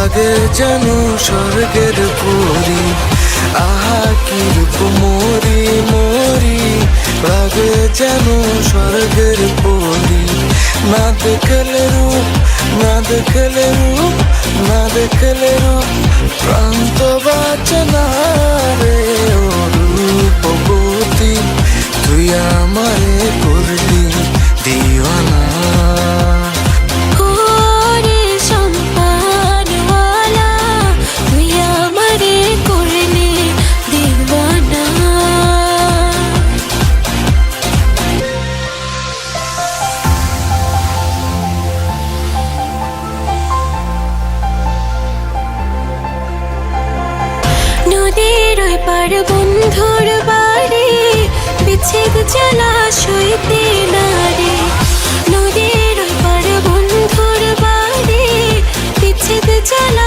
লাগে যেন স্বর্গের পরি। আহা কি রূপ মরি মরি, লাগে যেন স্বর্গের পরি। না দেখলে রূপ, না দেখলে রূপ, না দেখলে রূপ, প্রাণ তো বাঁচে না রে ও রূপবতী। তুই আমারে করলি দিওয়ানা। নদীর ওই পার বন্ধুর বাড়ি, বিচ্ছেদ জ্বালা সইতে নারে। নদীর ওই পার বন্ধুর বাড়ি, বিচ্ছেদ জ্বালা